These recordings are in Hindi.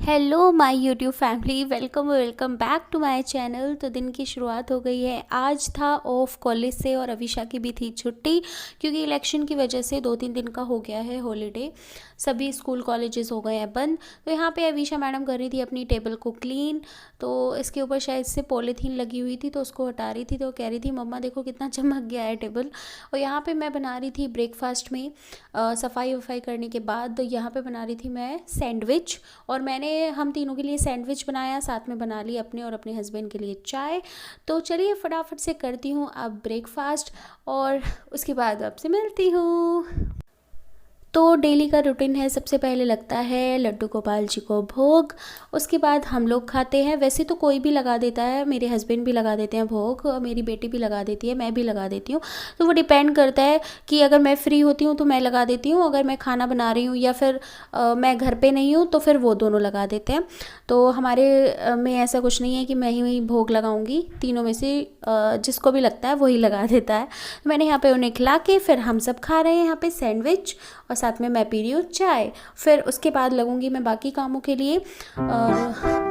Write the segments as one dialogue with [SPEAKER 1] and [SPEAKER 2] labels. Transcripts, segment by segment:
[SPEAKER 1] Hello my YouTube family, welcome welcome back to my channel. तो दिन की शुरुआत हो गई है। आज था ऑफ कॉलेज से और अविशा की भी थी छुट्टी, क्योंकि इलेक्शन की वजह से 2-3 दिन का हो गया है हॉलीडे। सभी स्कूल कॉलेजेस हो गए हैं बंद। तो यहाँ पे अविशा मैडम कर रही थी अपनी टेबल को क्लीन। तो इसके ऊपर शायद से पॉलीथीन लगी हुई थी, तो उसको हटा रही थी। तो कह रही थी मम्मा देखो कितना चमक गया है टेबल। और यहाँ पे मैं बना रही थी ब्रेकफास्ट में सफाई वफाई करने के बाद यहाँ पे बना रही थी मैं सैंडविच। और मैंने हम तीनों के लिए सैंडविच बनाया, साथ में बना ली अपने और अपने हस्बैंड के लिए चाय। तो चलिए फटाफट से करती हूँ अब ब्रेकफास्ट और उसके बाद आपसे मिलती हूँ। तो डेली का रूटीन है, सबसे पहले लगता है लड्डू गोपाल जी को भोग। उसके बाद हम लोग खाते हैं। वैसे तो कोई भी लगा देता है, मेरे हस्बैंड भी लगा देते हैं भोग, और मेरी बेटी भी लगा देती है, मैं भी लगा देती हूँ। तो वो डिपेंड करता है कि अगर मैं फ्री होती हूँ तो मैं लगा देती हूँ, अगर मैं खाना बना रही हूँ या फिर मैं घर पे नहीं हूँ तो फिर वो दोनों लगा देते हैं। तो हमारे में ऐसा कुछ नहीं है कि मैं ही भोग लगाऊंगी, तीनों में से जिसको भी लगता है वही लगा देता है। तो मैंने यहाँ पे उन्हें खिला के फिर हम सब खा रहे हैं यहाँ पे सैंडविच, और साथ में मैं पी रही हूँ चाय। फिर उसके बाद लगूंगी मैं बाकी कामों के लिए। और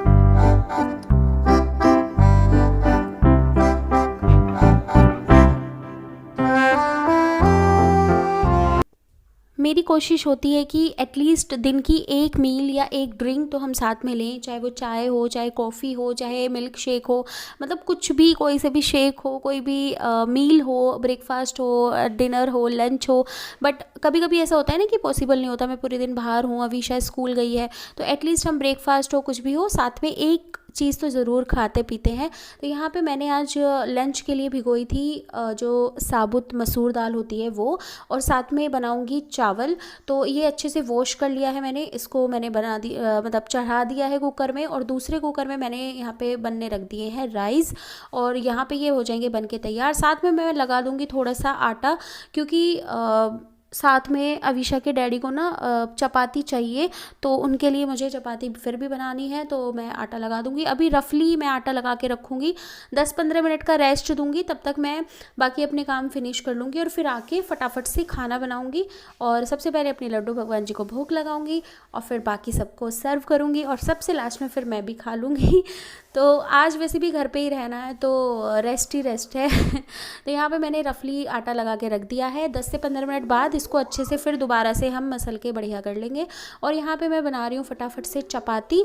[SPEAKER 1] मेरी कोशिश होती है कि एटलीस्ट दिन की एक मील या एक ड्रिंक तो हम साथ में लें, चाहे वो चाय हो, चाहे कॉफ़ी हो, चाहे मिल्क शेक हो। मतलब कुछ भी, कोई से भी शेक हो, कोई भी मील हो, ब्रेकफास्ट हो, डिनर हो, लंच हो। बट कभी कभी ऐसा होता है ना कि पॉसिबल नहीं होता, मैं पूरे दिन बाहर हूँ, अभी शायद स्कूल गई है, तो एटलीस्ट हम ब्रेकफास्ट हो, कुछ भी हो, साथ में एक चीज़ तो ज़रूर खाते पीते हैं। तो यहाँ पे मैंने आज लंच के लिए भिगोई थी जो साबुत मसूर दाल होती है वो, और साथ में बनाऊंगी चावल। तो ये अच्छे से वॉश कर लिया है मैंने, इसको मैंने बना दी मतलब चढ़ा दिया है कुकर में, और दूसरे कुकर में मैंने यहाँ पे बनने रख दिए हैं राइस। और यहाँ पे ये हो जाएंगे बन के तैयार। साथ में मैं लगा दूंगी थोड़ा सा आटा, क्योंकि साथ में अविशा के डैडी को ना चपाती चाहिए, तो उनके लिए मुझे चपाती फिर भी बनानी है, तो मैं आटा लगा दूंगी। अभी रफली मैं आटा लगा के रखूँगी, 10-15 मिनट का रेस्ट दूंगी, तब तक मैं बाकी अपने काम फिनिश कर लूँगी और फिर आके फटाफट से खाना बनाऊँगी। और सबसे पहले अपने लड्डू भगवान जी को भोग लगाऊँगी, और फिर बाकी सबको सर्व करूँगी, और सबसे लास्ट में फिर मैं भी खा लूँगी। तो आज वैसे भी घर पे ही रहना है, तो रेस्ट ही रेस्ट है। तो यहाँ पे मैंने रफली आटा लगा के रख दिया है। 10 से 15 मिनट बाद इसको अच्छे से फिर दोबारा से हम मसल के बढ़िया कर लेंगे। और यहाँ पे मैं बना रही हूँ फटाफट से चपाती।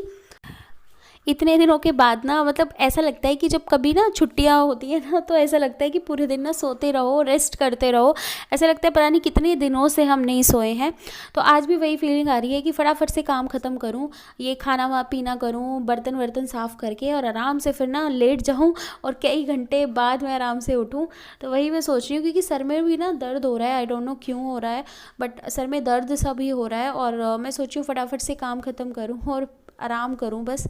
[SPEAKER 1] इतने दिनों के बाद ना, मतलब ऐसा लगता है कि जब कभी ना छुट्टियाँ होती है ना, तो ऐसा लगता है कि पूरे दिन ना सोते रहो, रेस्ट करते रहो। ऐसा लगता है पता नहीं कितने दिनों से हम नहीं सोए हैं। तो आज भी वही फीलिंग आ रही है कि फटाफट से काम ख़त्म करूँ, ये खाना वा पीना करूँ, बर्तन वर्तन साफ़ करके और आराम से फिर ना लेट जाऊँ, और कई घंटे बाद मैं आराम से उठूँ। तो वही मैं सोच रही हूँ, क्योंकि सर में भी ना दर्द हो रहा है, आई डोंट नो क्यों हो रहा है, बट सर में दर्द सा भी हो रहा है। और मैं सोच रही हूँ फटाफट से काम ख़त्म करूँ और आराम करूं बस।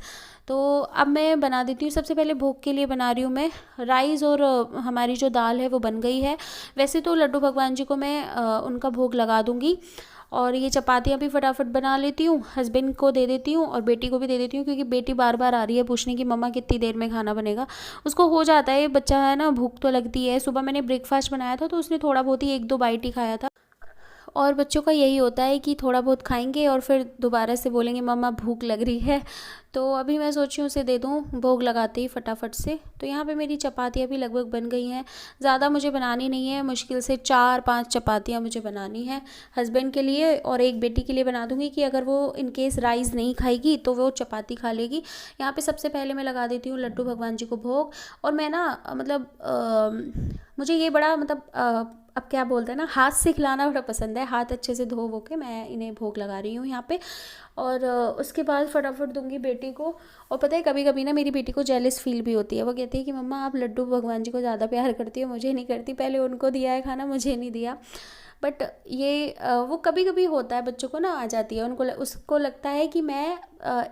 [SPEAKER 1] तो अब मैं बना देती हूँ। सबसे पहले भोग के लिए बना रही हूँ मैं राइस, और हमारी जो दाल है वो बन गई है। वैसे तो लड्डू भगवान जी को मैं उनका भोग लगा दूँगी, और ये चपातियाँ भी फटाफट बना लेती हूँ, हस्बैंड को दे देती हूँ और बेटी को भी दे देती हूँ, क्योंकि बेटी बार बार आ रही है पूछने की मम्मा कितनी देर में खाना बनेगा। उसको हो जाता है, बच्चा है ना, भूख तो लगती है। सुबह मैंने ब्रेकफास्ट बनाया था तो उसने थोड़ा बहुत ही 1-2 बाइट ही खाया था। और बच्चों का यही होता है कि थोड़ा बहुत खाएंगे और फिर दोबारा से बोलेंगे मम्मा भूख लग रही है। तो अभी मैं सोची हूँ उसे दे दूँ भोग लगाते ही फटाफट से। तो यहाँ पे मेरी चपातियाँ भी लगभग बन गई हैं। ज़्यादा मुझे बनानी नहीं है, मुश्किल से 4-5 चपातियाँ मुझे बनानी है हस्बैंड के लिए, और एक बेटी के लिए बना दूँगी कि अगर वो इन केस राइस नहीं खाएगी तो वो चपाती खा लेगी। यहाँ पे सबसे पहले मैं लगा देती हूँ लड्डू भगवान जी को भोग। और मैं ना मतलब मुझे ये बड़ा मतलब अब क्या बोलते हैं ना, हाथ से खिलाना बड़ा पसंद है। हाथ अच्छे से धो वो के मैं इन्हें भोग लगा रही हूँ यहाँ पे। और उसके बाद फटाफट दूंगी बेटी को। और पता है कभी कभी ना मेरी बेटी को जेलस फील भी होती है, वो कहती है कि मम्मा आप लड्डू भगवान जी को ज़्यादा प्यार करती हो, मुझे नहीं करती, पहले उनको दिया है खाना, मुझे नहीं दिया। बट ये वो कभी कभी होता है, बच्चों को ना आ जाती है, उनको उसको लगता है कि मैं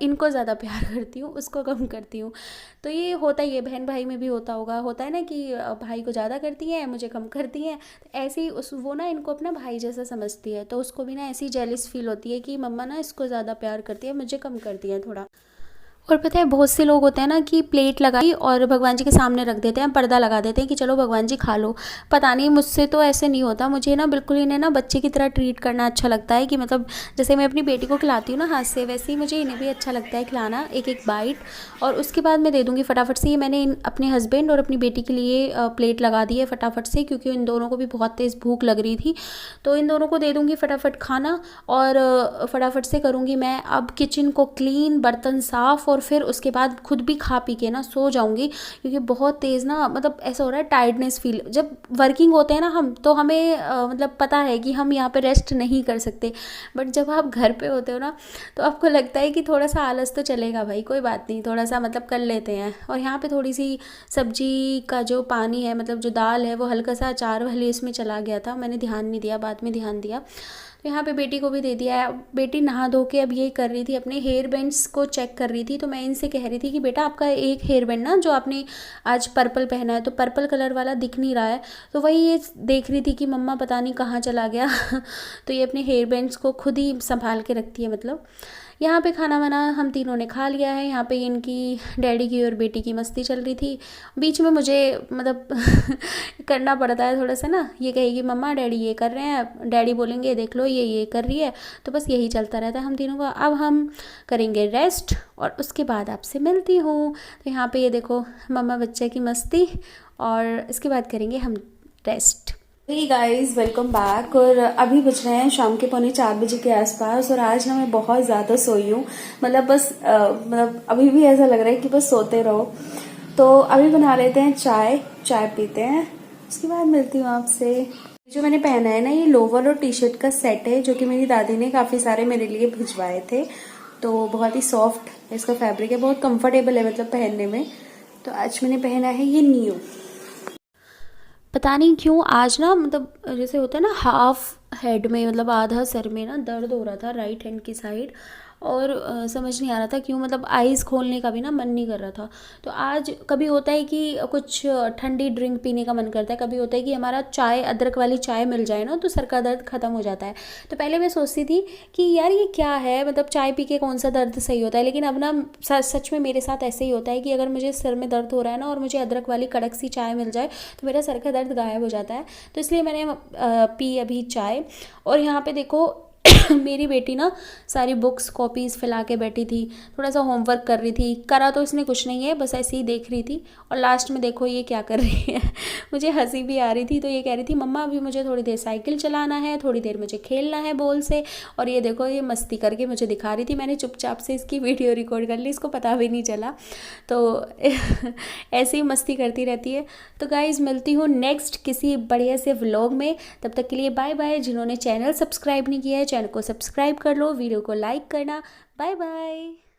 [SPEAKER 1] इनको ज़्यादा प्यार करती हूँ, उसको कम करती हूँ। तो ये होता ही है, बहन भाई में भी होता होगा, होता है ना कि भाई को ज़्यादा करती हैं, मुझे कम करती हैं। तो ऐसे ही उस वो ना इनको अपना भाई जैसा समझती है, तो उसको भी ना ऐसी जेलिस फील होती है कि मम्मा ना इसको ज़्यादा प्यार करती है, मुझे कम करती है थोड़ा। और पता है बहुत से लोग होते हैं ना कि प्लेट लगाई और भगवान जी के सामने रख देते हैं, पर्दा लगा देते हैं कि चलो भगवान जी खा लो। पता नहीं, मुझसे तो ऐसे नहीं होता। मुझे ना बिल्कुल इन्हें ना बच्चे की तरह ट्रीट करना अच्छा लगता है, कि मतलब जैसे मैं अपनी बेटी को खिलाती हूँ ना हाथ से, वैसे ही मुझे इन्हें भी अच्छा लगता है खिलाना, एक एक बाइट। और उसके बाद मैं दे दूँगी फटाफट से। ये मैंने अपने हस्बैंड और अपनी बेटी के लिए प्लेट लगा दी है फटाफट से, क्योंकि इन दोनों को भी बहुत तेज़ भूख लग रही थी। तो इन दोनों को दे दूँगी फटाफट खाना, और फटाफट से करूँगी मैं अब किचन को क्लीन, बर्तन साफ़, और फिर उसके बाद खुद भी खा पी के ना सो जाऊँगी। क्योंकि बहुत तेज़ ना मतलब ऐसा हो रहा है, टायर्डनेस फील। जब वर्किंग होते हैं ना हम, तो हमें मतलब पता है कि हम यहाँ पे रेस्ट नहीं कर सकते। बट जब आप घर पे होते हो ना, तो आपको लगता है कि थोड़ा सा आलस तो चलेगा भाई, कोई बात नहीं, थोड़ा सा मतलब कर लेते हैं। और यहाँ पे थोड़ी सी सब्जी का जो पानी है, मतलब जो दाल है, वो हल्का सा अचार वाली इसमें चला गया था, मैंने ध्यान नहीं दिया, बाद में ध्यान दिया। तो यहाँ पे बेटी को भी दे दिया है। अब बेटी नहा धो के अब ये कर रही थी, अपने हेयर बैंड्स को चेक कर रही थी। तो मैं इनसे कह रही थी कि बेटा आपका एक हेयर बैंड ना, जो आपने आज पर्पल पहना है, तो पर्पल कलर वाला दिख नहीं रहा है। तो वही ये देख रही थी कि मम्मा पता नहीं कहाँ चला गया। तो ये अपने हेयर बैंड्स को खुद ही संभाल के रखती है। मतलब यहाँ पे खाना वाना हम तीनों ने खा लिया है। यहाँ पे इनकी डैडी की और बेटी की मस्ती चल रही थी। बीच में मुझे मतलब करना पड़ता है थोड़ा सा ना। ये कहेगी मम्मा डैडी ये कर रहे हैं, डैडी बोलेंगे देख लो ये कर रही है। तो बस यही चलता रहता है हम तीनों का। अब हम करेंगे रेस्ट और उसके बाद आपसे मिलती हूँ। तो यहाँ पे ये देखो मम्मा बच्चे की मस्ती, और इसके बाद करेंगे हम rest. Hey guys, welcome back. और अभी बज रहे हैं शाम के 3:45 के आसपास, और आज ना मैं बहुत ज़्यादा सोई हूँ। मतलब बस मतलब अभी भी ऐसा लग रहा है कि बस सोते रहो। तो अभी बना लेते हैं चाय, चाय पीते हैं, उसके बाद मिलती हूँ आपसे। जो मैंने पहना है ना, ये लोवर और टी शर्ट का सेट है, जो कि मेरी दादी ने काफ़ी सारे मेरे लिए भिजवाए थे। तो बहुत ही सॉफ्ट इसका फैब्रिक है, बहुत कंफर्टेबल है मतलब पहनने में। तो आज मैंने पहना है ये न्यू। पता नहीं क्यों आज ना मतलब जैसे होता है ना हाफ हेड में, मतलब आधा सर में ना दर्द हो रहा था, राइट हैंड की साइड। और समझ नहीं आ रहा था क्यों, मतलब आइज़ खोलने का भी ना मन नहीं कर रहा था। तो आज कभी होता है कि कुछ ठंडी ड्रिंक पीने का मन करता है, कभी होता है कि हमारा चाय, अदरक वाली चाय मिल जाए ना, तो सर का दर्द ख़त्म हो जाता है। तो पहले मैं सोचती थी कि यार ये क्या है, मतलब चाय पी के कौन सा दर्द सही होता है। लेकिन अब ना सच में मेरे साथ ऐसे ही होता है कि अगर मुझे सर में दर्द हो रहा है ना, और मुझे अदरक वाली कड़क सी चाय मिल जाए, तो मेरा सर का दर्द गायब हो जाता है। तो इसलिए मैंने पी अभी चाय। और यहाँ पे देखो मेरी बेटी ना सारी बुक्स कॉपीज़ फैला के बैठी थी, थोड़ा सा होमवर्क कर रही थी। करा तो इसने कुछ नहीं है, बस ऐसे ही देख रही थी। और लास्ट में देखो ये क्या कर रही है। मुझे हंसी भी आ रही थी। तो ये कह रही थी मम्मा अभी मुझे थोड़ी देर साइकिल चलाना है, थोड़ी देर मुझे खेलना है बॉल से। और ये देखो ये मस्ती करके मुझे दिखा रही थी। मैंने चुपचाप से इसकी वीडियो रिकॉर्ड कर ली, इसको पता भी नहीं चला। तो ऐसे ही मस्ती करती रहती है। तो गाइज़ मिलती हूँ नेक्स्ट किसी बढ़िया से व्लॉग में। तब तक के लिए बाय बाय। जिन्होंने चैनल सब्सक्राइब नहीं किया है, चैनल को सब्सक्राइब कर लो, वीडियो को लाइक करना। Bye bye.